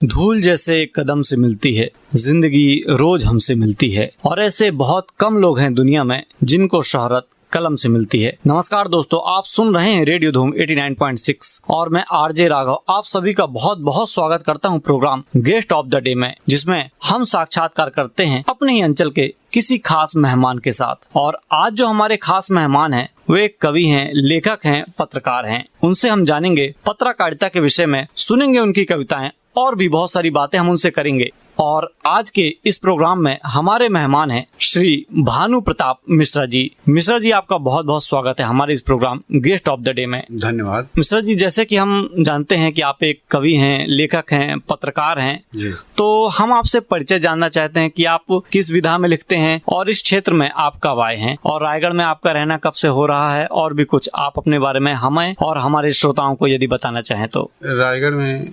धूल जैसे कदम से मिलती है, जिंदगी रोज हमसे मिलती है और ऐसे बहुत कम लोग हैं दुनिया में जिनको शोहरत कलम से मिलती है। नमस्कार दोस्तों, आप सुन रहे हैं रेडियो धूम 89.6 और मैं आरजे राघव आप सभी का बहुत बहुत स्वागत करता हूं programme guest of the day में, जिसमें हम साक्षात्कार करते हैं अपने ही अंचल के किसी खास मेहमान के साथ। और आज जो हमारे खास मेहमान हैं वे एक कवि हैं, लेखक हैं, पत्रकार हैं। उनसे हम जानेंगे पत्रकारिता के विषय में, सुनेंगे उनकी कविताएं और भी बहुत सारी बातें हम उनसे करेंगे। और आज के इस प्रोग्राम में हमारे मेहमान हैं श्री भानु प्रताप मिश्रा जी। मिश्रा जी, आपका बहुत बहुत स्वागत है हमारे इस programme guest of the day में। धन्यवाद। मिश्रा जी, जैसे कि हम जानते हैं कि आप एक कवि हैं, लेखक हैं, पत्रकार हैं जी। तो हम आपसे परिचय जानना चाहते हैं कि आप किस विधा में लिखते हैं और इस क्षेत्र में आप कब आए हैं और रायगढ़ में आपका रहना कब से हो रहा है, और भी कुछ आप अपने बारे में हमें और हमारे श्रोताओं को यदि बताना चाहें तो। रायगढ़ में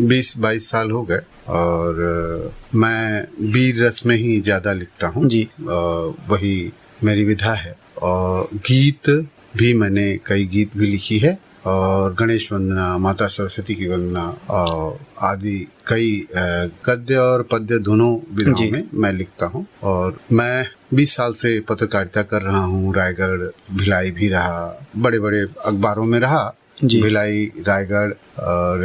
20-22 साल हो गए और मैं वीर रस में ही ज्यादा लिखता हूँ जी। वही मेरी विधा है और गीत भी मैंने कई गीत भी लिखी है और गणेश वंदना, माता सरस्वती की वंदना और आदि कई गद्य और पद्य दोनों विधाओं में मैं लिखता हूँ। और मैं 20 साल से पत्रकारिता कर रहा हूँ। रायगढ़, भिलाई भी रहा, बड़े बड़े अखबारों में रहा, भिलाई, रायगढ़ और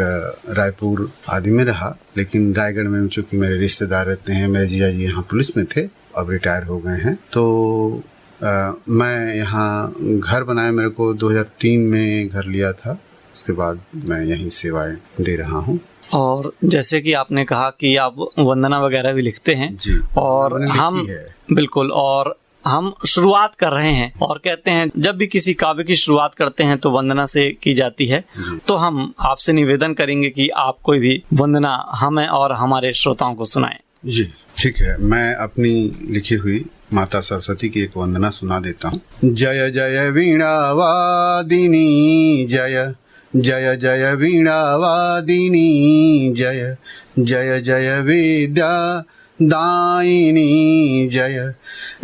रायपुर आदि में रहा। लेकिन रायगढ़ में चूंकि मेरे रिश्तेदार रहते हैं, मेरे जीजा जी यहाँ पुलिस में थे, अब रिटायर हो गए हैं, तो मैं यहाँ घर बनाया। मेरे को 2003 में घर लिया था, उसके बाद मैं यहीं सेवाएं दे रहा हूँ। और जैसे कि आपने कहा कि आप वंदना वगैरह भी लिखते हैं जी, और हम बिल्कुल, और हम शुरुआत कर रहे हैं और कहते हैं जब भी किसी काव्य की शुरुआत करते हैं तो वंदना से की जाती है। तो हम आपसे निवेदन करेंगे कि आप कोई भी वंदना हमें और हमारे श्रोताओं को सुनाएं। जी ठीक है, मैं अपनी लिखी हुई माता सरस्वती की एक वंदना सुना देता हूँ। जय जय वीणा वादिनी, जय जय जय वीणा वादिनी, जय जय जय विद्या दायिनी, जय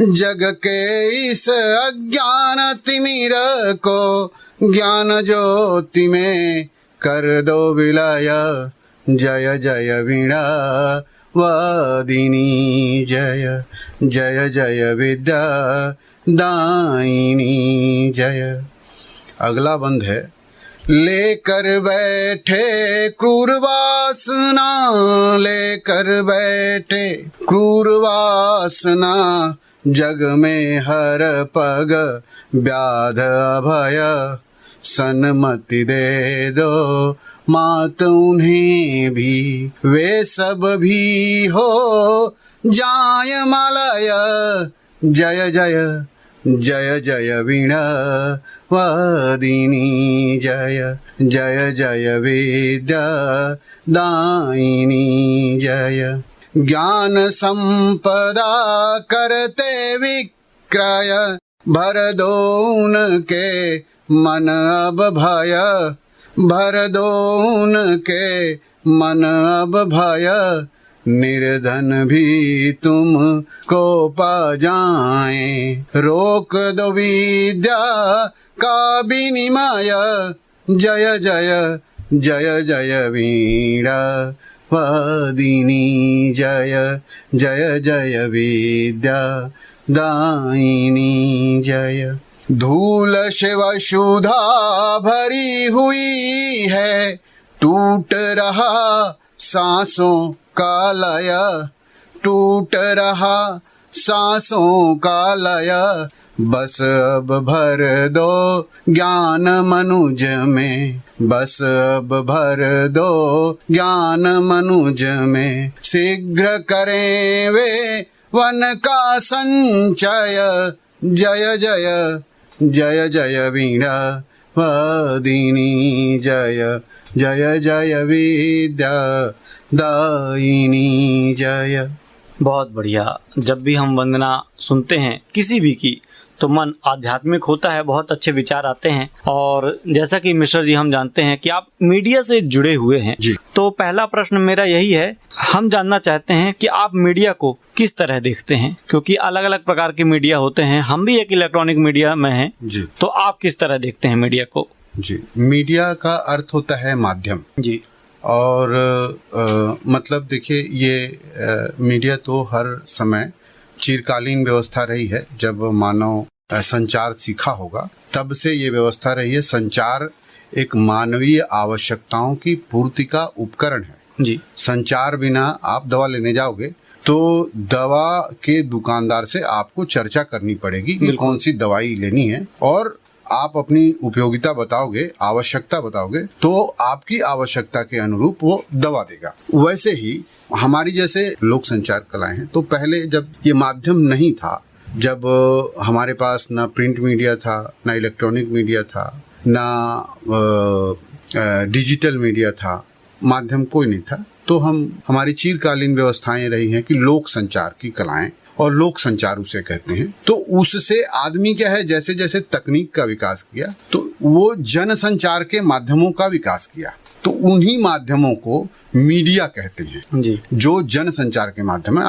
जग के इस अज्ञान तिमिर को ज्ञान ज्योति में कर दो विलय। जय जय वीणा वादिनी, जय जय जय विद्या दायिनी, जय। अगला बंद है। लेकर बैठे क्रूर वासना, लेकर बैठे क्रूर वासना, जग में हर पग व्याध अभय, सन्मति दे दो मात उन्हें भी, वे सब भी हो जाय मलय। जय जय जय जय वीणा वादिनी, जय जय जय विद्या दायिनी, जय। ज्ञान संपदा करते विक्रय, भर दो उनके मन अब भय, भर दो उनके मन अब भय, निर्धन भी तुम को पा जाए, रोक दो विद्या का विनिमय। जय जय जय जय वीणा वादिनी, जय जय जय विद्या दायिनी, जय। धूल शिव शुधा भरी हुई है, टूट रहा सांसों का लय, टूट रहा सांसों का लय, बस अब भर दो ज्ञान मनुज में, बस अब भर दो ज्ञान मनुज में, शीघ्र करें वे वन का संचय। जय जय जय जय वीणा वादिनी, जय जय जय विद्या दायिनी, जय। बहुत बढ़िया। जब भी हम वंदना सुनते हैं किसी भी की तो मन आध्यात्मिक होता है, बहुत अच्छे विचार आते हैं। और जैसा कि मिश्रा जी हम जानते हैं कि आप मीडिया से जुड़े हुए हैं जी। तो पहला प्रश्न मेरा यही है, हम जानना चाहते हैं कि आप मीडिया को किस तरह देखते हैं, क्योंकि अलग अलग प्रकार के मीडिया होते हैं, हम भी एक इलेक्ट्रॉनिक मीडिया में हैं जी। तो आप किस तरह देखते हैं मीडिया को? जी, मीडिया का अर्थ होता है माध्यम जी। और मतलब देखिए ये मीडिया तो हर समय चिरकालीन व्यवस्था रही है। जब मानव संचार सीखा होगा तब से ये व्यवस्था रही है। संचार एक मानवीय आवश्यकताओं की पूर्ति का उपकरण है जी। संचार बिना आप दवा लेने जाओगे तो दवा के दुकानदार से आपको चर्चा करनी पड़ेगी कि कौन सी दवाई लेनी है, और आप अपनी उपयोगिता बताओगे, आवश्यकता बताओगे, तो आपकी आवश्यकता के अनुरूप वो दवा देगा। वैसे ही हमारी जैसे लोक संचार कलाएं हैं, तो पहले जब ये माध्यम नहीं था, जब हमारे पास ना प्रिंट मीडिया था, ना इलेक्ट्रॉनिक मीडिया था, ना डिजिटल मीडिया था, माध्यम कोई नहीं था, तो हमारी चिरकालीन व्यवस्थाएं रही हैं कि लोक संचार की कलाएं, और लोक संचार उसे कहते हैं। तो उससे आदमी क्या है, जैसे जैसे तकनीक का विकास किया तो वो जन संचार के माध्यमों का विकास किया, तो उन्हीं माध्यमों को मीडिया कहते हैं जी। जो जन संचार के माध्यम है।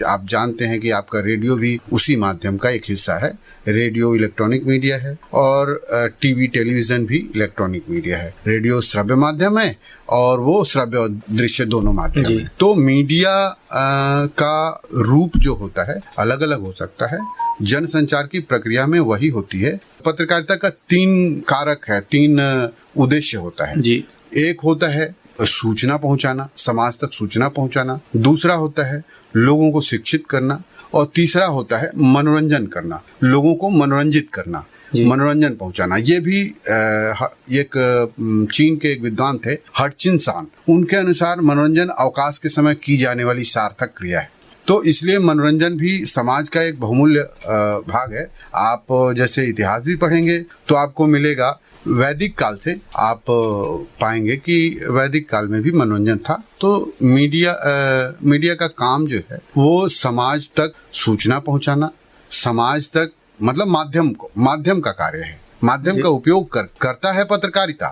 आप जानते हैं कि आपका रेडियो भी उसी माध्यम का एक हिस्सा है। रेडियो इलेक्ट्रॉनिक मीडिया है और टीवी टेलीविजन भी इलेक्ट्रॉनिक मीडिया है। रेडियो श्रव्य माध्यम है और वो श्रव्य और दृश्य दोनों माध्यम है। तो मीडिया का रूप जो होता है अलग अलग हो सकता है। जन संचार की प्रक्रिया में वही होती है। पत्रकारिता का 3 कारक है, 3 उद्देश्य होता है जी। एक होता है सूचना पहुंचाना, समाज तक सूचना पहुंचाना। दूसरा होता है लोगों को शिक्षित करना, और तीसरा होता है मनोरंजन करना, लोगों को मनोरंजित करना, मनोरंजन पहुंचाना। ये भी एक चीन के एक विद्वान थे हटचिन सान, उनके अनुसार मनोरंजन अवकाश के समय की जाने वाली सार्थक क्रिया है। तो इसलिए मनोरंजन भी समाज का एक बहुमूल्य भाग है। आप जैसे इतिहास भी पढ़ेंगे तो आपको मिलेगा, वैदिक काल से आप पाएंगे कि वैदिक काल में भी मनोरंजन था। तो मीडिया का काम जो है वो समाज तक सूचना पहुंचाना, समाज तक मतलब माध्यम का कार्य है। माध्यम का उपयोग करता है पत्रकारिता।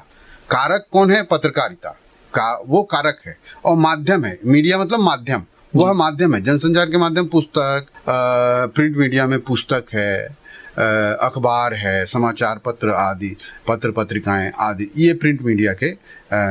कारक कौन है? पत्रकारिता का वो कारक है, और माध्यम है। मीडिया मतलब माध्यम, वह माध्यम है। जनसंचार के माध्यम पुस्तक, प्रिंट मीडिया में पुस्तक है, अखबार है, समाचार पत्र आदि, पत्र पत्रिकाएं आदि, ये प्रिंट मीडिया के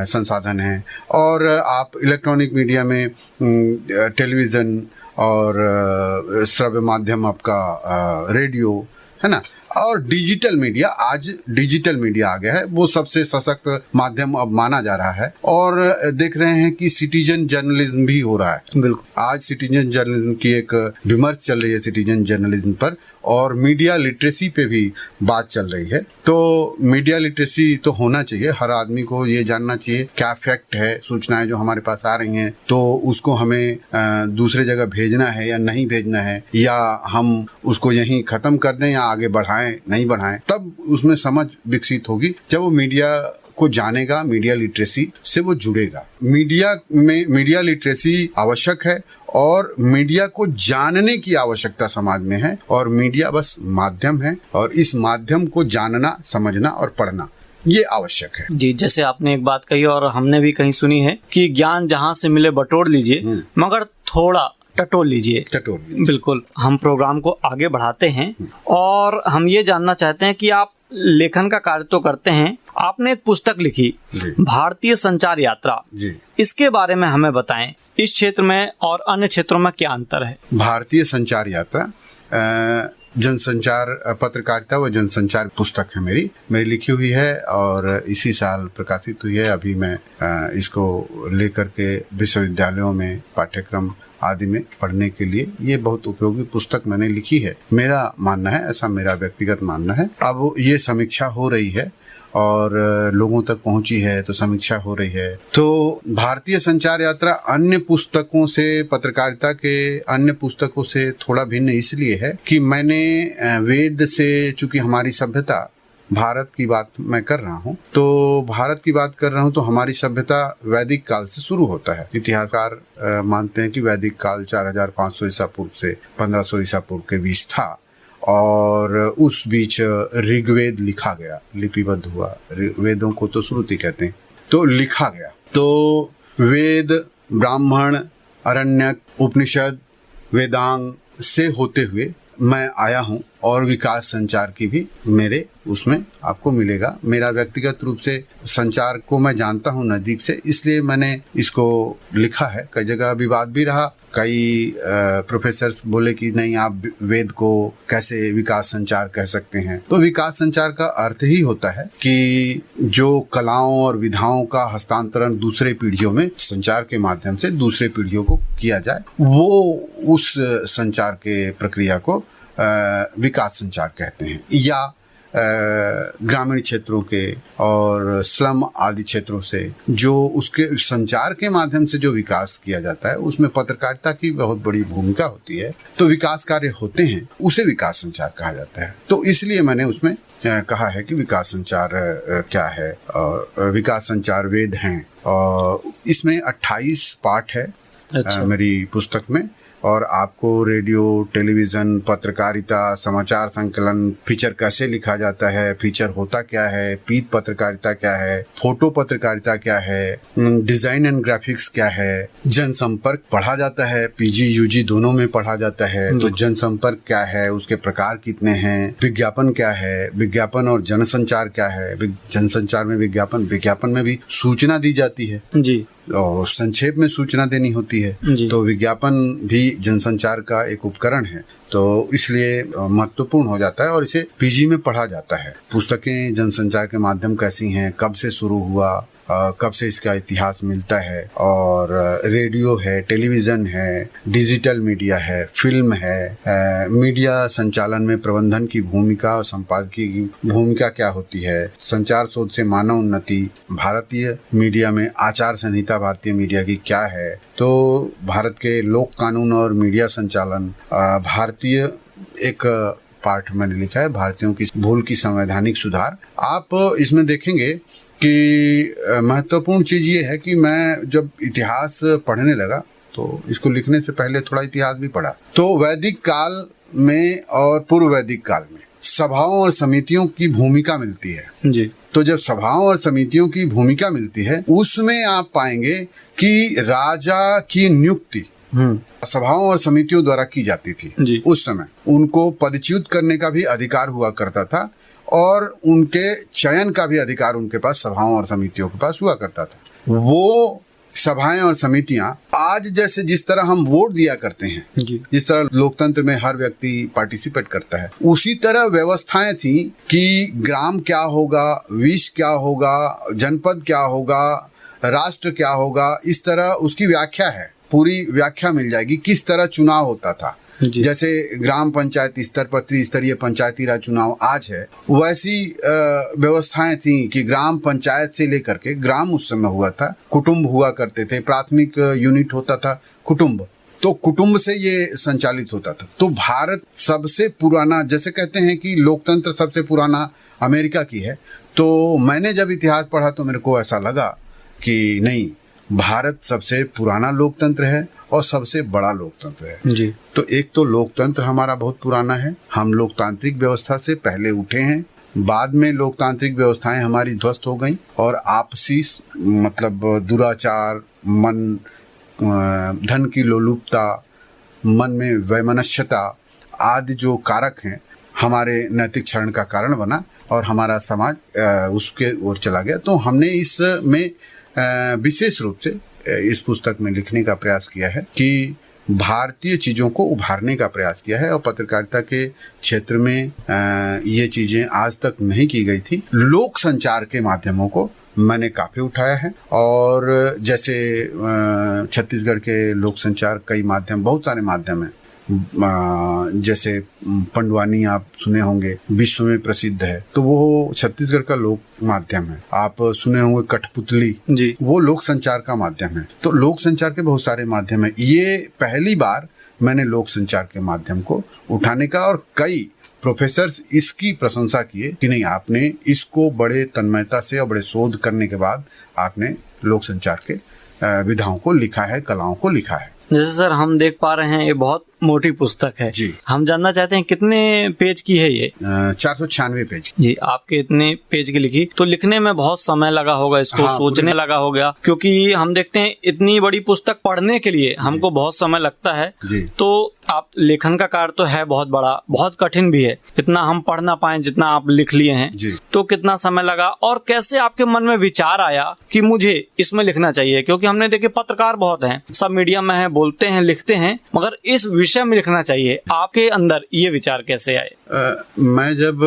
संसाधन हैं। और आप इलेक्ट्रॉनिक मीडिया में टेलीविज़न और श्रव्य माध्यम आपका रेडियो है ना, और डिजिटल मीडिया, आज डिजिटल मीडिया आ गया है, वो सबसे सशक्त माध्यम अब माना जा रहा है। और देख रहे हैं कि सिटीजन जर्नलिज्म भी हो रहा है। बिल्कुल। आज सिटीजन जर्नलिज्म की एक विमर्श चल रही है सिटीजन जर्नलिज्म पर, और मीडिया लिटरेसी पे भी बात चल रही है। तो मीडिया लिटरेसी तो होना चाहिए, हर आदमी को ये जानना चाहिए क्या फैक्ट है, सूचनाएं जो हमारे पास आ रही हैं तो उसको हमें दूसरे जगह भेजना है या नहीं भेजना है, या हम उसको यहीं खत्म कर दें या आगे बढ़ाएं नहीं बढ़ाएं। तब उसमें समझ विकसित होगी जब वो मीडिया को जानेगा, मीडिया लिटरेसी से वो जुड़ेगा। मीडिया लिटरेसी आवश्यक है, और मीडिया को जानने की आवश्यकता समाज में है, और मीडिया बस माध्यम है, और इस माध्यम को जानना, समझना और पढ़ना ये आवश्यक है। जी, जैसे आपने एक बात कही और हमने भी कहीं सुनी है कि ज्ञान जहाँ से मिले बटोर लीजिए, मगर थोड़ा टटोल लीजिए। बिल्कुल। हम प्रोग्राम को आगे बढ़ाते हैं और हम ये जानना चाहते हैं कि आप लेखन का कार्य तो करते हैं, आपने एक पुस्तक लिखी भारतीय संचार यात्रा जी। इसके बारे में हमें बताएं, इस क्षेत्र में और अन्य क्षेत्रों में क्या अंतर है? भारतीय संचार यात्रा जनसंचार पत्रकारिता व जनसंचार पुस्तक है मेरी लिखी हुई है, और इसी साल प्रकाशित हुई है। अभी मैं इसको लेकर के विश्वविद्यालयों में पाठ्यक्रम आदि में पढ़ने के लिए ये बहुत उपयोगी पुस्तक मैंने लिखी है। मेरा मानना है, ऐसा मेरा व्यक्तिगत मानना है। अब ये समीक्षा हो रही है और लोगों तक पहुंची है, तो समीक्षा हो रही है। तो भारतीय संचार यात्रा अन्य पुस्तकों से, पत्रकारिता के अन्य पुस्तकों से थोड़ा भिन्न इसलिए है कि मैंने वेद से, चूंकि हमारी सभ्यता, भारत की बात मैं कर रहा हूँ, तो भारत की बात कर रहा हूँ तो हमारी सभ्यता वैदिक काल से शुरू होता है। इतिहासकार मानते हैं कि वैदिक काल 4500 ईसा पूर्व से 1500 ईसा पूर्व के बीच था, और उस बीच ऋग्वेद लिखा गया, लिपिबद्ध हुआ। वेदों को तो श्रुति कहते हैं, तो लिखा गया। तो वेद, ब्राह्मण, अरण्यक, उपनिषद, वेदांग से होते हुए मैं आया हूँ, और विकास संचार की भी मेरे उसमें आपको मिलेगा। मेरा व्यक्तिगत रूप से संचार को मैं जानता हूँ नजदीक से, इसलिए मैंने इसको लिखा है। कई जगह विवाद भी रहा, कई प्रोफेसर्स बोले कि नहीं, आप वेद को कैसे विकास संचार कह सकते हैं। तो विकास संचार का अर्थ ही होता है कि जो कलाओं और विधाओं का हस्तांतरण दूसरे पीढ़ियों में संचार के माध्यम से दूसरे पीढ़ियों को किया जाए, वो उस संचार के प्रक्रिया को विकास संचार कहते हैं। या ग्रामीण क्षेत्रों के और स्लम आदि क्षेत्रों से जो उसके संचार के माध्यम से जो विकास किया जाता है, उसमें पत्रकारिता की बहुत बड़ी भूमिका होती है। तो विकास कार्य होते हैं, उसे विकास संचार कहा जाता है। तो इसलिए मैंने उसमें कहा है कि विकास संचार क्या है, और विकास संचार वेद हैं। और इसमें 28 पाठ है। अच्छा। मेरी पुस्तक में। और आपको रेडियो, टेलीविज़न, पत्रकारिता, समाचार संकलन, फीचर कैसे लिखा जाता है, फीचर होता क्या है, पीत पत्रकारिता क्या है, फोटो पत्रकारिता क्या है, डिजाइन एंड ग्राफिक्स क्या है, जनसंपर्क पढ़ा जाता है, पीजी यूजी दोनों में पढ़ा जाता है। तो जनसंपर्क क्या है, उसके प्रकार कितने हैं, विज्ञापन क्या है, विज्ञापन और जनसंचार क्या है, जनसंचार में विज्ञापन में भी सूचना दी जाती है जी, और संक्षेप में सूचना देनी होती है। तो विज्ञापन भी जनसंचार का एक उपकरण है, तो इसलिए महत्वपूर्ण हो जाता है और इसे पीजी में पढ़ा जाता है। पुस्तकें जनसंचार के माध्यम कैसी हैं, कब से शुरू हुआ, कब से इसका इतिहास मिलता है, और रेडियो है, टेलीविज़न है, डिजिटल मीडिया है, फिल्म है, मीडिया संचालन में प्रबंधन की भूमिका और संपादकीय की भूमिका क्या होती है, संचार शोध से मानव उन्नति, भारतीय मीडिया में आचार संहिता भारतीय मीडिया की क्या है, तो भारत के लोक कानून और मीडिया संचालन, भारतीय एक पाठ मैंने लिखा है, भारतीयों की भूल की संवैधानिक सुधार। आप इसमें देखेंगे कि महत्वपूर्ण चीज़ ये है कि मैं जब इतिहास पढ़ने लगा तो इसको लिखने से पहले थोड़ा इतिहास भी पढ़ा। तो वैदिक काल में और पूर्व वैदिक काल में सभाओं और समितियों की भूमिका मिलती है जी। तो जब सभाओं और समितियों की भूमिका मिलती है, उसमें आप पाएंगे कि राजा की नियुक्ति सभाओं और समितियों द्वारा की जाती थी जी। उस समय उनको पदच्युत करने का भी अधिकार हुआ करता था, और उनके चयन का भी अधिकार उनके पास सभाओं और समितियों के पास हुआ करता था। वो सभाएं और समितियां आज जैसे जिस तरह हम वोट दिया करते हैं, जिस तरह लोकतंत्र में हर व्यक्ति पार्टिसिपेट करता है, उसी तरह व्यवस्थाएं थी कि ग्राम क्या होगा, विश क्या होगा, जनपद क्या होगा, राष्ट्र क्या होगा, इस तरह उसकी व्याख्या है, पूरी व्याख्या मिल जाएगी किस तरह चुनाव होता था। जैसे ग्राम पंचायत स्तर पर त्रिस्तरीय पंचायती राज चुनाव आज है, वैसी व्यवस्थाएं थी कि ग्राम पंचायत से लेकर के ग्राम उस समय हुआ था, कुटुंब हुआ करते थे, प्राथमिक यूनिट होता था कुटुंब, तो कुटुंब से ये संचालित होता था। तो भारत सबसे पुराना, जैसे कहते हैं कि लोकतंत्र सबसे पुराना अमेरिका की है, तो मैंने जब इतिहास पढ़ा तो मेरे को ऐसा लगा कि नहीं, भारत सबसे पुराना लोकतंत्र है और सबसे बड़ा लोकतंत्र है जी। तो एक तो लोकतंत्र हमारा बहुत पुराना है, हम लोकतांत्रिक व्यवस्था से पहले उठे हैं, बाद में लोकतांत्रिक व्यवस्थाएं हमारी ध्वस्त हो गई, और आपसी मतलब दुराचार, मन, धन की लोलुपता, मन में वैमनस्यता आदि जो कारक हैं, हमारे नैतिक क्षरण का कारण बना और हमारा समाज उसके ओर चला गया। तो हमने इसमें विशेष रूप से इस पुस्तक में लिखने का प्रयास किया है कि भारतीय चीज़ों को उभारने का प्रयास किया है, और पत्रकारिता के क्षेत्र में ये चीज़ें आज तक नहीं की गई थी। लोक संचार के माध्यमों को मैंने काफ़ी उठाया है, और जैसे छत्तीसगढ़ के लोक संचार कई माध्यम, बहुत सारे माध्यम हैं, जैसे पंडवानी आप सुने होंगे, विश्व में प्रसिद्ध है, तो वो छत्तीसगढ़ का लोक माध्यम है। आप सुने होंगे कठपुतली जी, वो लोक संचार का माध्यम है। तो लोक संचार के बहुत सारे माध्यम है। ये पहली बार मैंने लोक संचार के माध्यम को उठाने का, और कई प्रोफेसर्स इसकी प्रशंसा किए कि नहीं, आपने इसको बड़े तन्मयता से और बड़े शोध करने के बाद आपने लोक संचार के विधाओं को लिखा है, कलाओं को लिखा है। जैसे सर हम देख पा रहे हैं, ये बहुत मोटी पुस्तक है जी। हम जानना चाहते हैं कितने पेज की है ये? 496 पेज। जी, आपके इतने पेज की लिखी, तो लिखने में बहुत समय लगा होगा, इसको सोचने लगा होगा, क्योंकि हम देखते हैं इतनी बड़ी पुस्तक पढ़ने के लिए हमको बहुत समय लगता है जी। तो आप लेखन का कार्य तो है बहुत बड़ा, बहुत कठिन भी है, इतना हम पढ़ ना पाए जितना आप लिख लिए हैं जी। तो कितना समय लगा और कैसे आपके मन में विचार आया कि मुझे इसमें लिखना चाहिए? क्योंकि हमने देखे पत्रकार बहुत हैं, सब मीडिया में हैं, बोलते हैं, लिखते हैं, मगर इस विषय में लिखना चाहिए, आपके अंदर ये विचार कैसे आए? मैं जब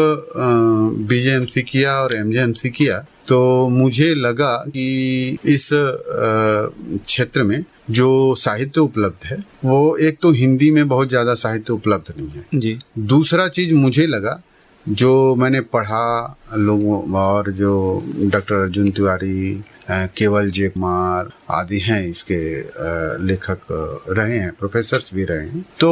बीजेएमसी किया और एमजेएमसी किया तो मुझे लगा कि इस क्षेत्र में जो साहित्य उपलब्ध है वो एक तो हिंदी में बहुत ज्यादा साहित्य उपलब्ध नहीं है जी। दूसरा चीज मुझे लगा जो मैंने पढ़ा लोगों और जो डॉक्टर अर्जुन तिवारी, केवल जे कुमार आदि हैं इसके लेखक रहे हैं, प्रोफेसर्स भी रहे हैं, तो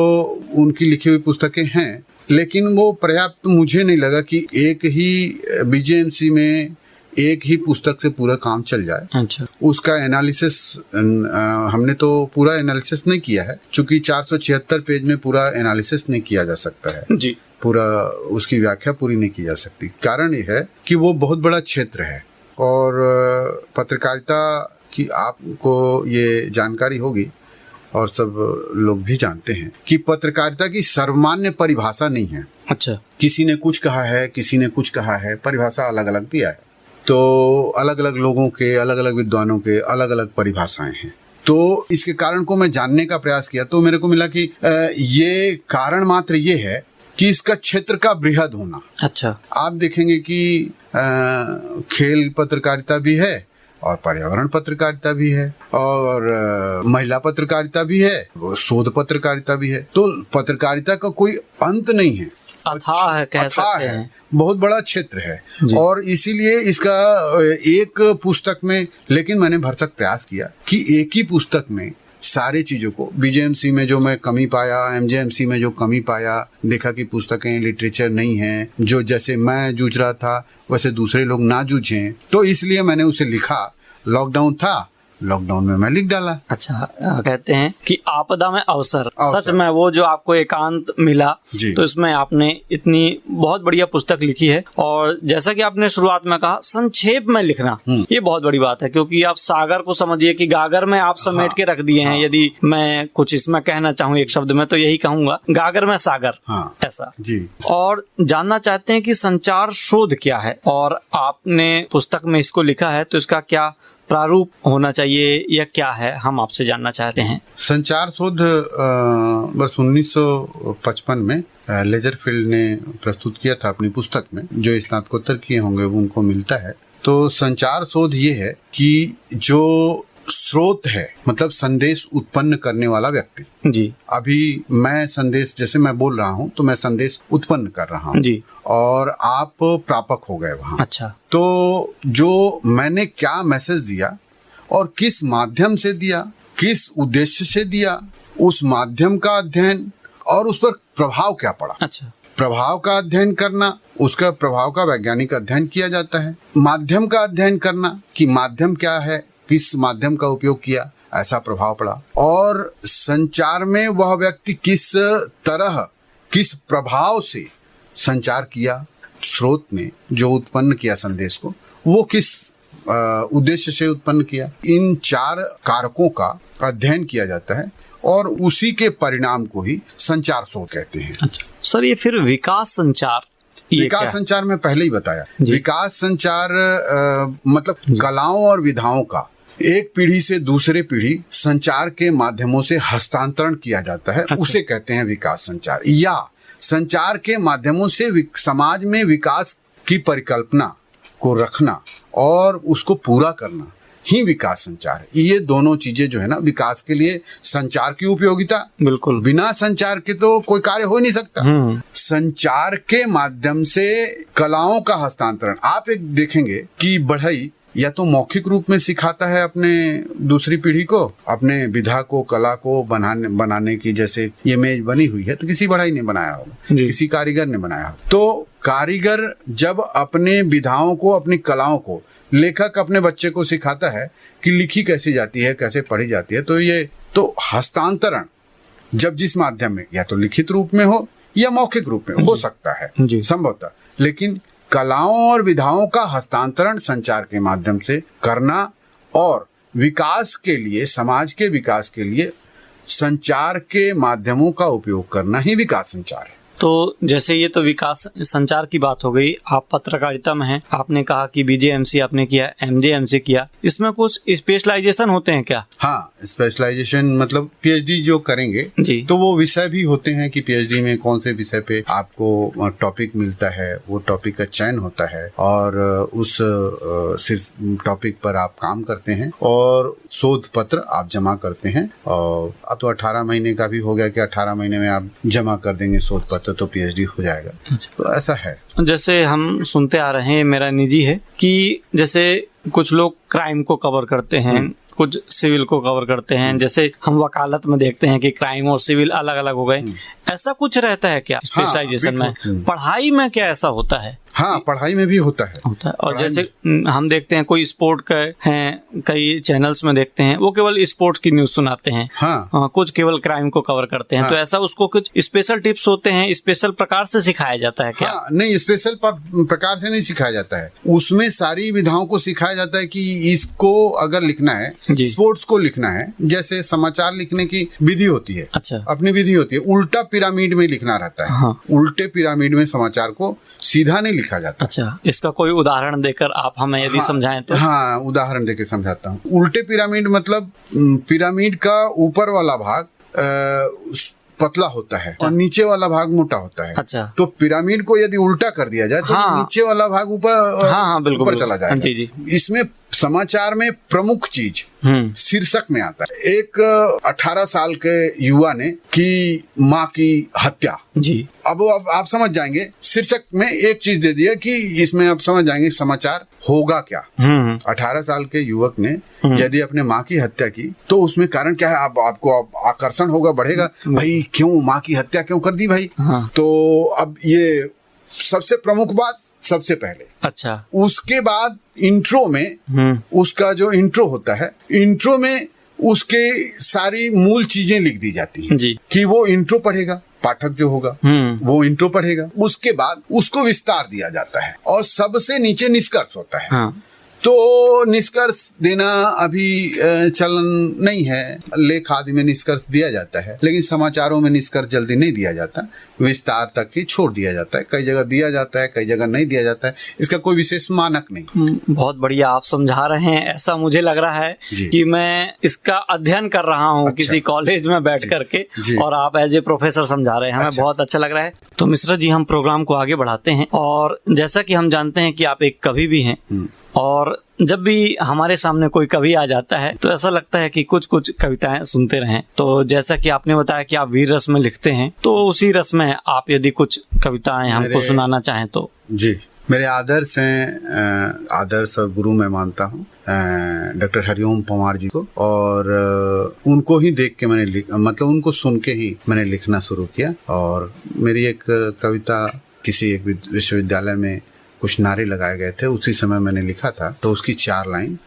उनकी लिखी हुई पुस्तकें हैं, लेकिन वो पर्याप्त मुझे नहीं लगा कि एक ही बीजेएमसी में एक ही पुस्तक से पूरा काम चल जाए। अच्छा। उसका एनालिसिस हमने तो पूरा एनालिसिस नहीं किया है, चूंकि 476 पेज में पूरा एनालिसिस नहीं किया जा सकता है जी। पूरा उसकी व्याख्या पूरी नहीं की जा सकती। कारण ये है कि वो बहुत बड़ा क्षेत्र है और पत्रकारिता की आपको ये जानकारी होगी और सब लोग भी जानते हैं कि पत्रकारिता की सर्वमान्य परिभाषा नहीं है। अच्छा। किसी ने कुछ कहा है, किसी ने कुछ कहा है, परिभाषा अलग अलग दिया है, तो अलग अलग लोगों के, अलग अलग विद्वानों के अलग अलग परिभाषाएं हैं। तो इसके कारण को मैं जानने का प्रयास किया तो मेरे को मिला कि ये कारण मात्र ये है कि इसका क्षेत्र का बृहद होना। अच्छा। आप देखेंगे कि खेल पत्रकारिता भी है और पर्यावरण पत्रकारिता भी है और महिला पत्रकारिता भी है, शोध पत्रकारिता भी है, तो पत्रकारिता का कोई अंत नहीं है, अथाह है, कह सकते हैं, बहुत बड़ा क्षेत्र है। और इसीलिए इसका एक पुस्तक में, लेकिन मैंने भरसक प्रयास किया कि एक ही पुस्तक में सारे चीजों को, बीजेएमसी में जो मैं कमी पाया, एमजेएमसी में जो कमी पाया, देखा कि पुस्तकें लिटरेचर नहीं है, जो जैसे मैं जूझ रहा था वैसे दूसरे लोग ना जूझें, तो इसलिए मैंने उसे लिखा। लॉकडाउन था, लॉकडाउन में मैं लिख डाला। अच्छा। कहते हैं कि आपदा में अवसर। सच में वो जो आपको एकांत मिला तो इसमें आपने इतनी बहुत बढ़िया पुस्तक लिखी है। और जैसा कि आपने शुरुआत में कहा, संक्षेप में लिखना ये बहुत बड़ी बात है, क्योंकि आप सागर को समझिए कि गागर में आप समेट के रख दिए हैं। यदि मैं कुछ इसमें कहना चाहूँ एक शब्द में तो यही कहूंगा, गागर में सागर। ऐसा जी। और जानना चाहते हैं कि संचार शोध क्या है, और आपने पुस्तक में इसको लिखा है तो इसका क्या प्रारूप होना चाहिए या क्या है, हम आपसे जानना चाहते हैं। संचार शोध वर्ष 1955 में लेजरफील्ड ने प्रस्तुत किया था अपनी पुस्तक में, जो स्नातकोत्तर किए होंगे वो उनको मिलता है। तो संचार शोध ये है कि जो स्रोत है, मतलब संदेश उत्पन्न करने वाला व्यक्ति जी। अभी मैं संदेश, जैसे मैं बोल रहा हूँ तो मैं संदेश उत्पन्न कर रहा हूँ जी, और आप प्रापक हो गए वहाँ। अच्छा। तो जो मैंने क्या मैसेज दिया और किस माध्यम से दिया, किस उद्देश्य से दिया, उस माध्यम का अध्ययन और उस पर प्रभाव क्या पड़ा। अच्छा। प्रभाव का अध्ययन करना, उसका प्रभाव का वैज्ञानिक अध्ययन किया जाता है। माध्यम का अध्ययन करना कि माध्यम क्या है, किस माध्यम का उपयोग किया, ऐसा प्रभाव पड़ा। और संचार में वह व्यक्ति किस तरह, किस प्रभाव से संचार किया, स्रोत ने जो उत्पन्न किया संदेश को, वो किस उद्देश्य से उत्पन्न किया, इन 4 कारकों का अध्ययन किया जाता है और उसी के परिणाम को ही संचार शोध कहते हैं। अच्छा। सर, ये फिर विकास संचार, विकास संचार में पहले ही बताया, विकास संचार मतलब कलाओं और विधाओं का एक पीढ़ी से दूसरे पीढ़ी संचार के माध्यमों से हस्तांतरण किया जाता है। अच्छा। उसे कहते हैं विकास संचार, या संचार के माध्यमों से समाज में विकास की परिकल्पना को रखना और उसको पूरा करना ही विकास संचार है। ये दोनों चीजें जो है ना, विकास के लिए संचार की उपयोगिता, बिल्कुल, बिना संचार के तो कोई कार्य हो नहीं सकता। संचार के माध्यम से कलाओं का हस्तांतरण, आप एक देखेंगे कि बढ़ई या तो मौखिक रूप में सिखाता है अपने दूसरी पीढ़ी को, अपने विधा को, कला को बनाने की, जैसे ये मेज बनी हुई है तो किसी बढ़ई ने बनाया होगा, किसी कारीगर ने बनाया होगा। तो कारीगर जब अपने विधाओं को, अपनी कलाओं को, लेखक अपने बच्चे को सिखाता है कि लिखी कैसी जाती है, कैसे पढ़ी जाती है, तो ये तो हस्तांतरण जब जिस माध्यम में, या तो लिखित रूप में हो या मौखिक रूप में हो सकता है संभवतः, लेकिन कलाओं और विधाओं का हस्तांतरण संचार के माध्यम से करना और विकास के लिए, समाज के विकास के लिए संचार के माध्यमों का उपयोग करना ही विकास संचार है। तो जैसे ये तो विकास संचार की बात हो गई, आप पत्रकारिता में हैं, आपने कहा कि बीजेएमसी आपने किया, एमजेएमसी किया, इसमें कुछ स्पेशलाइजेशन होते हैं क्या? हाँ, स्पेशलाइजेशन मतलब पीएचडी जो करेंगे जी, तो वो विषय भी होते हैं कि पीएचडी में कौन से विषय पे आपको टॉपिक मिलता है, वो टॉपिक का चयन होता है और उस टॉपिक पर आप काम करते हैं और शोध पत्र आप जमा करते हैं। और अब तो 18 महीने का भी हो गया कि 18 महीने में आप जमा कर देंगे शोध पत्र तो पीएचडी हो जाएगा। तो ऐसा है। जैसे हम सुनते आ रहे हैं, मेरा निजी है कि जैसे कुछ लोग क्राइम को कवर करते हैं, कुछ सिविल को कवर करते हैं, जैसे हम वकालत में देखते हैं कि क्राइम और सिविल अलग अलग हो गए, ऐसा कुछ रहता है क्या स्पेशलाइजेशन में? पढ़ाई में क्या ऐसा होता है? हाँ, पढ़ाई में भी होता है। और जैसे हम देखते हैं कोई स्पोर्ट के हैं, कई चैनल्स में देखते हैं वो केवल स्पोर्ट्स की न्यूज सुनाते हैं, कुछ केवल क्राइम को कवर करते हैं। तो ऐसा उसको कुछ स्पेशल टिप्स होते हैं, स्पेशल प्रकार से सिखाया जाता है क्या? नहीं, स्पेशल प्रकार से नहीं सिखाया जाता है, उसमें सारी विधाओं को सिखाया जाता है कि इसको अगर लिखना है, स्पोर्ट्स को लिखना है, जैसे समाचार लिखने की विधि होती है, अच्छा, अपनी विधि होती है, उल्टा पिरामिड में लिखना रहता है। उल्टे पिरामिड में समाचार को सीधा नहीं लिखा जाता। अच्छा, इसका कोई उदाहरण देकर आप हमें यदि समझाएं तो? हाँ, उदाहरण देकर समझाता हूँ। उल्टे पिरामिड मतलब पिरामिड का ऊपर वाला भाग पतला होता है और नीचे वाला भाग मोटा होता है। अच्छा, तो पिरामिड को यदि उल्टा कर दिया जाए तो नीचे वाला भाग ऊपर चला जाएगा। इसमें समाचार में प्रमुख चीज शीर्षक में आता है। एक 18 साल के युवा ने की माँ की हत्या जी। अब आप समझ जाएंगे, शीर्षक में एक चीज दे दिया कि इसमें आप समझ जाएंगे समाचार होगा क्या। 18 साल के युवक ने यदि अपने माँ की हत्या की तो उसमें कारण क्या है, आपको आकर्षण होगा, बढ़ेगा, भाई क्यों माँ की हत्या क्यों कर दी भाई। तो अब ये सबसे प्रमुख बात सबसे पहले। अच्छा, उसके बाद इंट्रो में उसका जो इंट्रो होता है, इंट्रो में उसके सारी मूल चीजें लिख दी जाती हैं जी, कि वो इंट्रो पढ़ेगा, पाठक जो होगा वो इंट्रो पढ़ेगा, उसके बाद उसको विस्तार दिया जाता है और सबसे नीचे निष्कर्ष होता है। हाँ। तो निष्कर्ष देना अभी चलन नहीं है, लेख आदि में निष्कर्ष दिया जाता है, लेकिन समाचारों में निष्कर्ष जल्दी नहीं दिया जाता, विस्तार तक ही छोड़ दिया जाता है। कई जगह दिया जाता है, कई जगह नहीं दिया जाता है, इसका कोई विशेष मानक नहीं। बहुत बढ़िया आप समझा रहे हैं, ऐसा मुझे लग रहा है कि मैं इसका अध्ययन कर रहा हूँ किसी कॉलेज में बैठ करके, और आप एज ए प्रोफेसर समझा रहे हैं, हमें बहुत अच्छा लग रहा है। तो मिश्रा जी, हम प्रोग्राम को आगे बढ़ाते हैं, और जैसा कि हम जानते हैं कि आप एक कवि भी हैं, और जब भी हमारे सामने कोई कवि आ जाता है तो ऐसा लगता है कि कुछ कुछ कविताएं सुनते रहें। तो जैसा कि आपने बताया कि आप वीर रस में लिखते हैं, तो उसी रस में आप यदि कुछ कविताएं हमको सुनाना चाहें तो? जी, मेरे आदर्श हैं, आदर्श और गुरु मैं मानता हूँ डॉक्टर हरिओम पंवार जी को, और उनको ही देख के मैंने मतलब उनको सुन के ही मैंने लिखना शुरू किया। और मेरी एक कविता किसी एक विश्वविद्यालय में कुछ नारे लगाए गए थे, उसी समय मैंने लिखा था, तो उसकी 4 लाइन।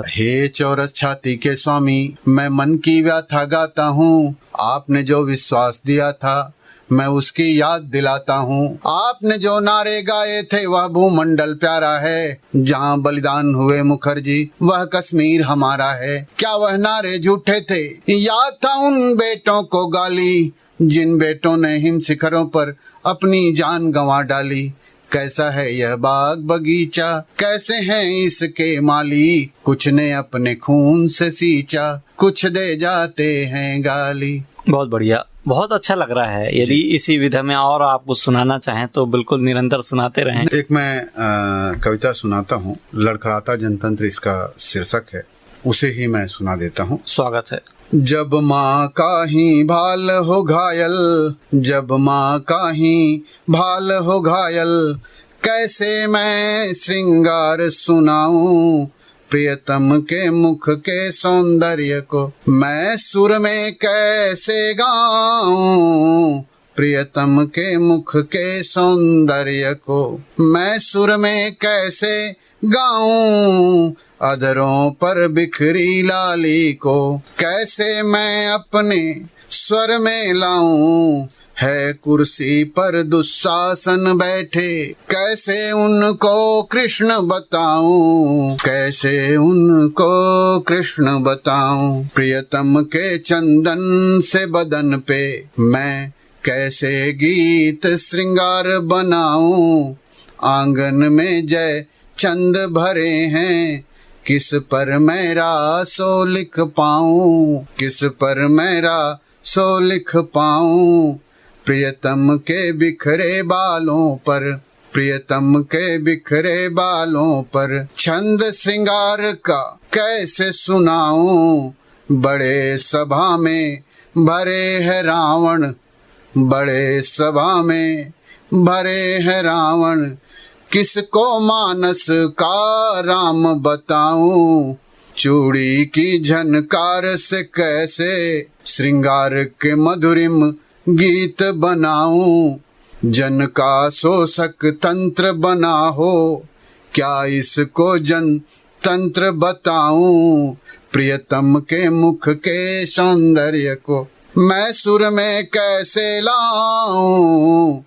हे चौरस छाती के स्वामी, मैं मन की व्यथा गाता हूँ, आपने जो विश्वास दिया था मैं उसकी याद दिलाता हूँ। आपने जो नारे गाए थे वह भूमंडल प्यारा है, जहाँ बलिदान हुए मुखर्जी वह कश्मीर हमारा है। क्या वह नारे झूठे थे? याद था उन बेटों को गाली, जिन बेटों ने हिम शिखरों पर अपनी जान गंवा डाली। कैसा है यह बाग बगीचा, कैसे हैं इसके माली, कुछ ने अपने खून से सींचा, कुछ दे जाते हैं गाली। बहुत बढ़िया, बहुत अच्छा लग रहा है। यदि इसी विधा में और आप कुछ सुनाना चाहें तो बिल्कुल निरंतर सुनाते रहें। एक मैं कविता सुनाता हूँ, लड़खड़ाता जनतंत्र इसका शीर्षक है, उसे ही मैं सुना देता हूँ। स्वागत है। जब माँ का ही भाल हो घायल, जब माँ का ही भाल हो घायल, कैसे मैं श्रृंगार सुनाऊं प्रियतम के मुख के सौंदर्य को, मैं सुर में कैसे गाऊं प्रियतम के मुख के सौंदर्य को, मैं सुर में कैसे गाऊं अधरों पर बिखरी लाली को, कैसे मैं अपने स्वर में लाऊं, है कुर्सी पर दुशासन बैठे, कैसे उनको कृष्ण बताऊं, कैसे उनको कृष्ण बताऊं। प्रियतम के चंदन से बदन पे मैं कैसे गीत श्रृंगार बनाऊं। आंगन में जय चंद भरे हैं, किस पर मेरा सो लिख पाऊं, किस पर मेरा सो लिख पाऊं। प्रियतम के बिखरे बालों पर, प्रियतम के बिखरे बालों पर छंद श्रृंगार का कैसे सुनाऊं। बड़े सभा में भरे है रावण, बड़े सभा में भरे है रावण, किसको मानस का राम बताऊं। चूड़ी की झनकार से कैसे श्रृंगार के मधुरिम गीत बनाऊं। जन का शोषक तंत्र बना हो, क्या इसको जन तंत्र बताऊं। प्रियतम के मुख के सौंदर्य को मैं सुर में कैसे लाऊं।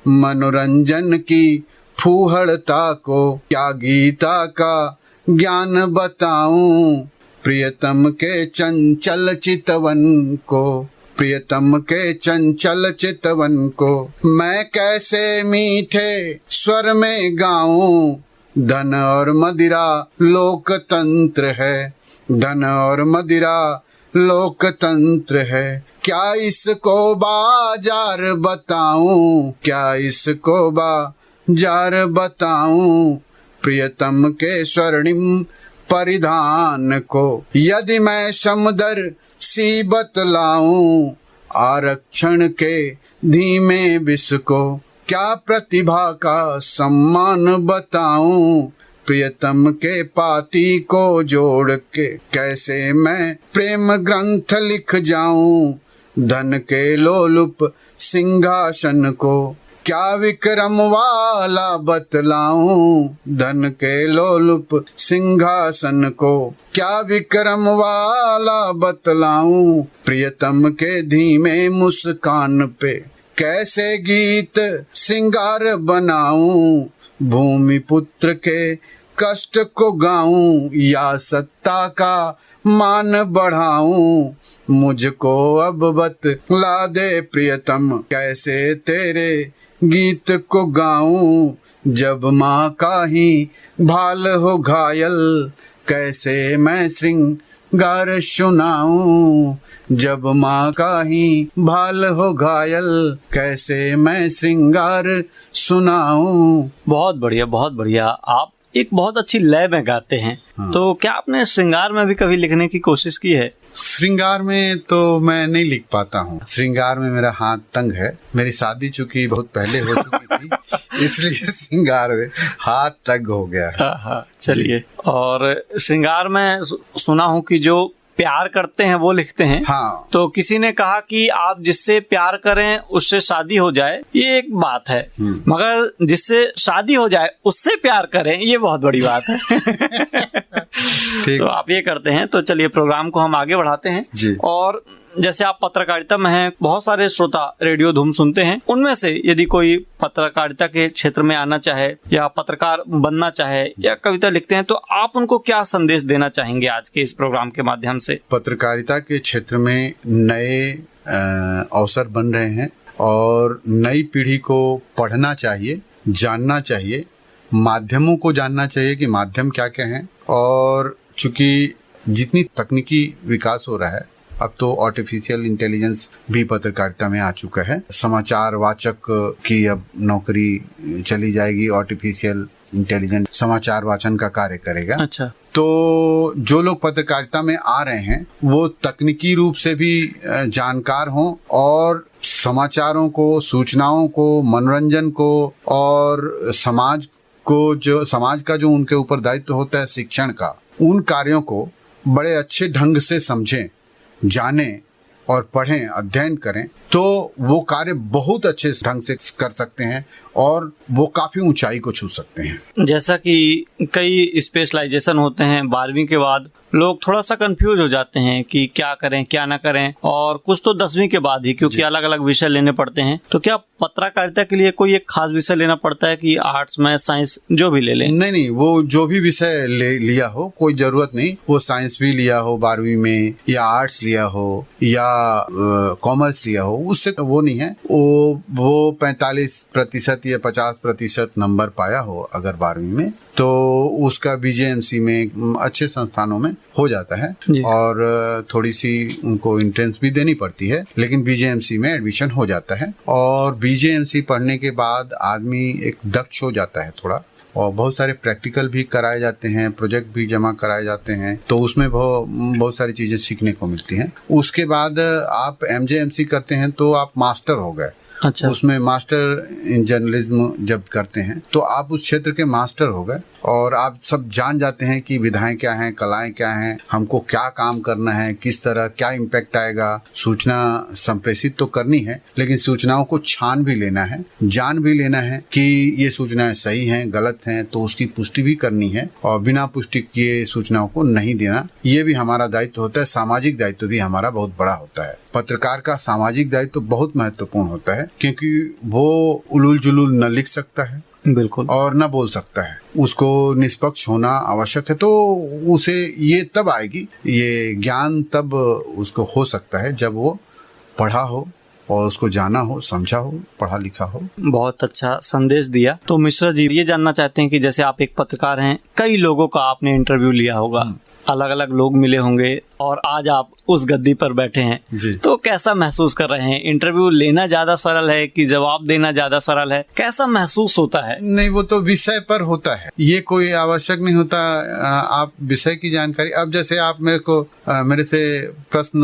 मनोरंजन की फूहड़ता को क्या गीता का ज्ञान बताऊं। प्रियतम के चंचल चितवन को, प्रियतम के चंचल चितवन को मैं कैसे मीठे स्वर में गाऊं। धन और मदिरा लोकतंत्र है, धन और मदिरा लोकतंत्र है, क्या इसको बाजार बताऊं, क्या इसको बाजार बताऊं। प्रियतम के स्वर्णिम परिधान को यदि मैं समदर सी बतलाऊं। आरक्षण के धीमे विष को क्या प्रतिभा का सम्मान बताऊं। प्रियतम के पाती को जोड़ के कैसे मैं प्रेम ग्रंथ लिख जाऊं। धन के लोलुप सिंहासन को क्या विक्रम वाला बतलाऊं। धन के लोलुप सिंहासन को क्या विक्रम वाला बतलाऊं। प्रियतम के धीमे मुस्कान पे कैसे गीत श्रृंगार बनाऊं। भूमि पुत्र के कष्ट को गाऊं या सत्ता का मान बढ़ाऊं। मुझको अब बतला दे प्रियतम, कैसे तेरे गीत को गाऊं। जब माँ का ही भाल हो घायल, कैसे मैं श्रृंगार सुनाऊं। जब माँ का ही भाल हो घायल, कैसे मैं श्रृंगार सुनाऊं। बहुत बढ़िया, बहुत बढ़िया। आप एक बहुत अच्छी लय में गाते हैं। हाँ। तो क्या आपने श्रृंगार में भी कभी लिखने की कोशिश की है? श्रृंगार में तो मैं नहीं लिख पाता हूँ। श्रृंगार में मेरा हाथ तंग है। मेरी शादी चूंकि बहुत पहले हो चुकी थी इसलिए श्रृंगार में हाथ तंग हो गया है। हाँ, चलिए। और श्रृंगार में सुना हूँ कि जो प्यार करते हैं वो लिखते हैं। हाँ। तो किसी ने कहा कि आप जिससे प्यार करें उससे शादी हो जाए, ये एक बात है, मगर जिससे शादी हो जाए उससे प्यार करें, ये बहुत बड़ी बात है। तो आप ये करते हैं। तो चलिए प्रोग्राम को हम आगे बढ़ाते हैं जी। और जैसे आप पत्रकारिता में हैं, बहुत सारे श्रोता रेडियो धूम सुनते हैं, उनमें से यदि कोई पत्रकारिता के क्षेत्र में आना चाहे या पत्रकार बनना चाहे या कविता लिखते हैं, तो आप उनको क्या संदेश देना चाहेंगे आज के इस प्रोग्राम के माध्यम से? पत्रकारिता के क्षेत्र में नए अवसर बन रहे हैं और नई पीढ़ी को पढ़ना चाहिए, जानना चाहिए, माध्यमों को जानना चाहिए कि माध्यम क्या क्या हैं। और चूंकि जितनी तकनीकी विकास हो रहा है, अब तो आर्टिफिशियल इंटेलिजेंस भी पत्रकारिता में आ चुका है। समाचार वाचक की अब नौकरी चली जाएगी, आर्टिफिशियल इंटेलिजेंस समाचार वाचन का कार्य करेगा। अच्छा। तो जो लोग पत्रकारिता में आ रहे हैं वो तकनीकी रूप से भी जानकार हों और समाचारों को, सूचनाओं को, मनोरंजन को और समाज का जो उनके ऊपर दायित्व होता है शिक्षण का, उन कार्यों को बड़े अच्छे ढंग से समझें, जानें और पढ़ें, अध्ययन करें, तो वो कार्य बहुत अच्छे ढंग से कर सकते हैं और वो काफी ऊंचाई को छू सकते हैं। जैसा कि कई स्पेशलाइजेशन होते हैं, 12वीं के बाद लोग थोड़ा सा कंफ्यूज हो जाते हैं कि क्या करें क्या ना करें, और कुछ तो 10वीं के बाद ही, क्योंकि अलग अलग विषय लेने पड़ते हैं। तो क्या पत्रकारिता के लिए कोई एक खास विषय लेना पड़ता है कि आर्ट्स में साइंस जो भी ले लें? नहीं, वो जो भी विषय लिया हो कोई जरूरत नहीं, वो साइंस भी लिया हो 12वीं में, या आर्ट्स लिया हो, या कॉमर्स लिया हो, उससे वो नहीं है। वो 45% या 50% नंबर पाया हो अगर 12वीं में, तो उसका बीजेएमसी में अच्छे संस्थानों में हो जाता है, और थोड़ी सी उनको एंट्रेंस भी देनी पड़ती है, लेकिन बीजेएमसी में एडमिशन हो जाता है। और बीजेएमसी पढ़ने के बाद आदमी एक दक्ष हो जाता है थोड़ा, और बहुत सारे प्रैक्टिकल भी कराए जाते हैं, प्रोजेक्ट भी जमा कराए जाते हैं, तो उसमें बहुत सारी चीजें सीखने को मिलती हैं। उसके बाद आप एमजेएमसी करते हैं तो आप मास्टर हो गए। अच्छा। उसमें मास्टर इन जर्नलिज्म जब करते हैं तो आप उस क्षेत्र के मास्टर हो गए, और आप सब जान जाते हैं कि विधाएं क्या हैं, कलाएं क्या हैं, हमको क्या काम करना है, किस तरह क्या इम्पैक्ट आएगा। सूचना संप्रेषित तो करनी है, लेकिन सूचनाओं को छान भी लेना है, जान भी लेना है कि ये सूचनाएं सही हैं गलत हैं, तो उसकी पुष्टि भी करनी है, और बिना पुष्टि किए सूचनाओं को नहीं देना, ये भी हमारा दायित्व होता है। सामाजिक दायित्व भी हमारा बहुत बड़ा होता है। पत्रकार का सामाजिक दायित्व बहुत महत्वपूर्ण होता है, क्योंकि वो उलूल जुलूल न लिख सकता है, बिल्कुल, और न बोल सकता है। उसको निष्पक्ष होना आवश्यक है। तो उसे ये तब आएगी, ये ज्ञान तब उसको हो सकता है जब वो पढ़ा हो और उसको जाना हो, समझा हो, पढ़ा लिखा हो। बहुत अच्छा संदेश दिया। तो मिश्रा जी, ये जानना चाहते हैं कि जैसे आप एक पत्रकार हैं, कई लोगों का आपने इंटरव्यू लिया होगा, अलग अलग लोग मिले होंगे, और आज आप उस गद्दी पर बैठे हैं जी। तो कैसा महसूस कर रहे हैं? इंटरव्यू लेना ज्यादा सरल है कि जवाब देना ज्यादा सरल है? कैसा महसूस होता है? नहीं, वो तो विषय पर होता है, ये कोई आवश्यक नहीं होता। आप विषय की जानकारी, अब जैसे आप मेरे से प्रश्न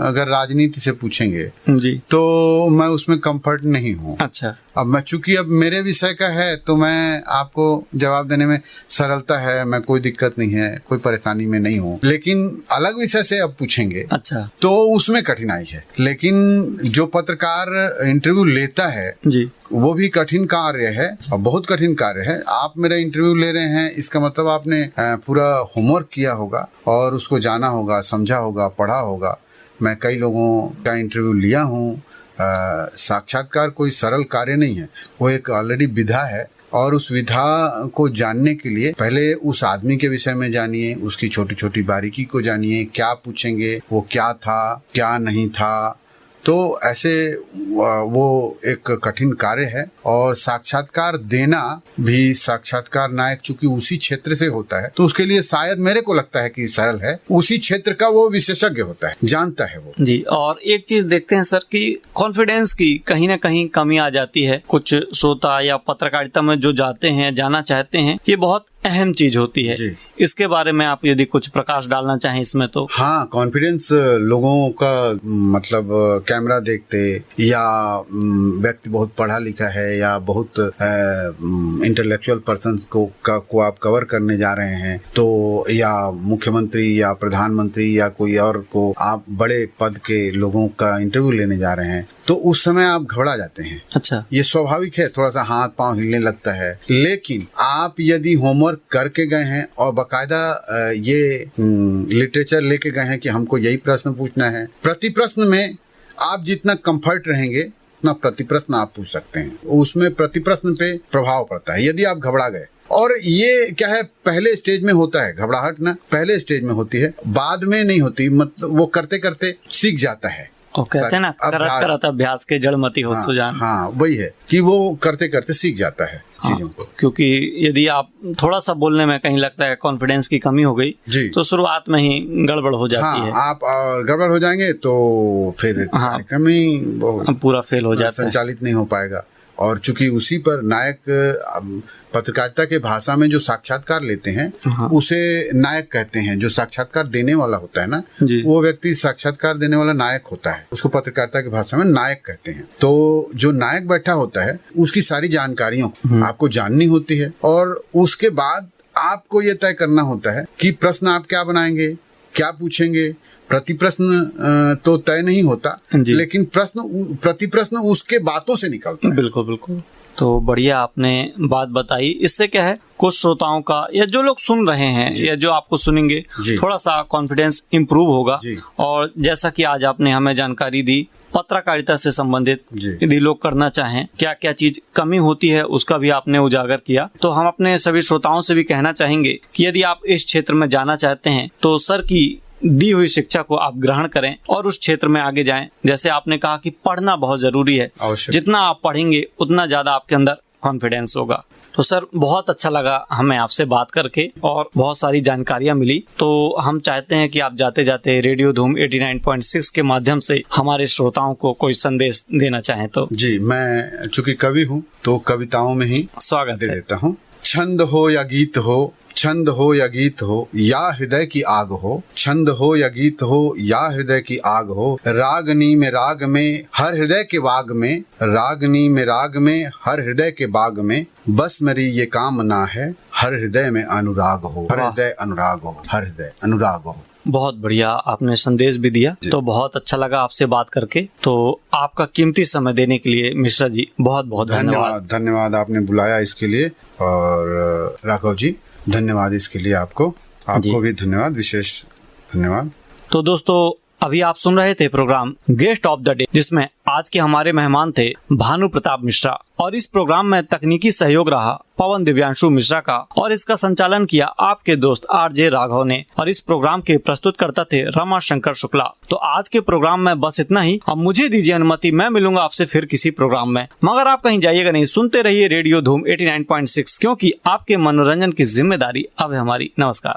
अगर राजनीति से पूछेंगे जी, तो मैं उसमें कंफर्ट नहीं हूँ। अच्छा। अब चूंकि अब मेरे विषय का है तो मैं आपको जवाब देने में सरलता है, मैं कोई दिक्कत नहीं है, कोई परेशानी में नहीं हूँ। लेकिन अलग विषय से अब पूछेंगे, अच्छा, तो उसमें कठिनाई है। लेकिन जो पत्रकार इंटरव्यू लेता है जी, वो भी कठिन कार्य है, और बहुत कठिन कार्य है। आप मेरा इंटरव्यू ले रहे हैं, इसका मतलब आपने पूरा होमवर्क किया होगा, और उसको जाना होगा, समझा होगा, पढ़ा होगा। मैं कई लोगों का इंटरव्यू लिया हूँ। साक्षात्कार कोई सरल कार्य नहीं है, वो एक ऑलरेडी विधा है, और उस विधा को जानने के लिए पहले उस आदमी के विषय में जानिए, उसकी छोटी छोटी बारीकी को जानिए, क्या पूछेंगे, वो क्या था, क्या नहीं था। तो ऐसे वो एक कठिन कार्य है, और साक्षात्कार देना भी, साक्षात्कार नायक चूंकि उसी क्षेत्र से होता है, तो उसके लिए शायद मेरे को लगता है कि सरल है। उसी क्षेत्र का वो विशेषज्ञ होता है, जानता है वो। जी, और एक चीज देखते हैं सर कि कॉन्फिडेंस की कहीं ना कहीं कमी आ जाती है। कुछ श्रोता या पत्रकारिता में जो जाते हैं, जाना चाहते हैं, ये बहुत अहम चीज होती है। इसके बारे में आप यदि कुछ प्रकाश डालना चाहें इसमें तो। हाँ, कॉन्फिडेंस लोगों का मतलब कैमरा देखते, या व्यक्ति बहुत पढ़ा लिखा है, या बहुत इंटेलेक्चुअल पर्सन को आप कवर करने जा रहे हैं, तो या मुख्यमंत्री या प्रधानमंत्री या कोई और को आप बड़े पद के लोगों का इंटरव्यू लेने जा रहे हैं, तो उस समय आप घबरा जाते हैं। अच्छा, ये स्वाभाविक है, थोड़ा सा हाथ पांव हिलने लगता है। लेकिन आप यदि होमवर्क करके गए हैं और बाकायदा ये लिटरेचर लेके गए हैं कि हमको यही प्रश्न पूछना है, प्रति प्रश्न में आप जितना कंफर्ट रहेंगे उतना प्रति प्रश्न आप पूछ सकते हैं, उसमें प्रति प्रश्न पे प्रभाव पड़ता है। यदि आप घबरा गए, और ये क्या है, पहले स्टेज में होता है घबराहट ना, पहले स्टेज में होती है, बाद में नहीं होती। मतलब वो करते करते सीख जाता है। कहते हैं ना, करत अभ्यास के जड़मति होत सुजान। हाँ, वही है कि वो करते करते सीख जाता है चीजों को। क्योंकि यदि आप थोड़ा सा बोलने में कहीं लगता है कॉन्फिडेंस की कमी हो गई, तो शुरुआत में ही गड़बड़ हो जाती है। आप गड़बड़ हो जाएंगे तो फिर कार्यक्रम ही पूरा फेल हो जाता है, संचालित नहीं हो पाएगा। और चूंकि उसी पर नायक, पत्रकारिता के भाषा में जो साक्षात्कार लेते हैं उसे नायक कहते हैं। जो साक्षात्कार देने वाला होता है ना, वो व्यक्ति साक्षात्कार देने वाला नायक होता है, उसको पत्रकारिता की भाषा में नायक कहते हैं। तो जो नायक बैठा होता है उसकी सारी जानकारियों आपको जाननी होती है, और उसके बाद आपको ये तय करना होता है कि प्रश्न आप क्या बनाएंगे, क्या पूछेंगे। प्रति प्रश्न तो तय नहीं होता, लेकिन प्रति प्रश्न उसके बातों से निकलता है। बिल्कुल बिल्कुल। तो बढ़िया आपने बात बताई। इससे क्या है, कुछ श्रोताओं का या जो लोग सुन रहे हैं या जो आपको सुनेंगे, थोड़ा सा कॉन्फिडेंस इंप्रूव होगा। और जैसा कि आज आपने हमें जानकारी दी पत्रकारिता से संबंधित, यदि लोग करना चाहें क्या क्या चीज कमी होती है उसका भी आपने उजागर किया। तो हम अपने सभी श्रोताओं से भी कहना चाहेंगे कि यदि आप इस क्षेत्र में जाना चाहते हैं तो सर की दी हुई शिक्षा को आप ग्रहण करें और उस क्षेत्र में आगे जाएं। जैसे आपने कहा कि पढ़ना बहुत जरूरी है, जितना आप पढ़ेंगे उतना ज्यादा आपके अंदर कॉन्फिडेंस होगा। तो सर बहुत अच्छा लगा हमें आपसे बात करके और बहुत सारी जानकारियां मिली। तो हम चाहते हैं कि आप जाते जाते रेडियो धूम 89.6 के माध्यम से हमारे श्रोताओं को कोई संदेश देना चाहें तो। जी, मैं चूंकि कवि हूँ तो कविताओं में ही स्वागत दे देता हूँ। छंद हो या गीत हो, छंद हो या गीत हो या हृदय की आग हो, छंद हो या गीत हो या हृदय की आग हो, रागनी में राग में हर हृदय के बाग में, रागनी में राग में हर हृदय के बाग में, बस मेरी ये कामना है हर हृदय में अनुराग हो, हर हृदय अनुराग हो, हर हृदय अनुराग हो। बहुत बढ़िया आपने संदेश भी दिया। तो बहुत अच्छा लगा आपसे बात करके। तो आपका कीमती समय देने के लिए मिश्रा जी बहुत बहुत धन्यवाद। धन्यवाद आपने बुलाया इसके लिए। और राघव जी धन्यवाद इसके लिए आपको भी धन्यवाद, विशेष धन्यवाद। तो दोस्तों अभी आप सुन रहे थे program guest of the day, जिसमें आज के हमारे मेहमान थे भानु प्रताप मिश्रा। और इस प्रोग्राम में तकनीकी सहयोग रहा पवन दिव्यांशु मिश्रा का और इसका संचालन किया आपके दोस्त आरजे राघव ने। और इस प्रोग्राम के प्रस्तुतकर्ता थे रमा शंकर शुक्ला। तो आज के प्रोग्राम में बस इतना ही। अब मुझे दीजिए अनुमति, मैं मिलूंगा आपसे फिर किसी प्रोग्राम में। मगर आप कहीं जाइएगा नहीं, सुनते रहिए रेडियो धूम 89.6, क्योंकि आपके मनोरंजन की जिम्मेदारी अब है हमारी। नमस्कार।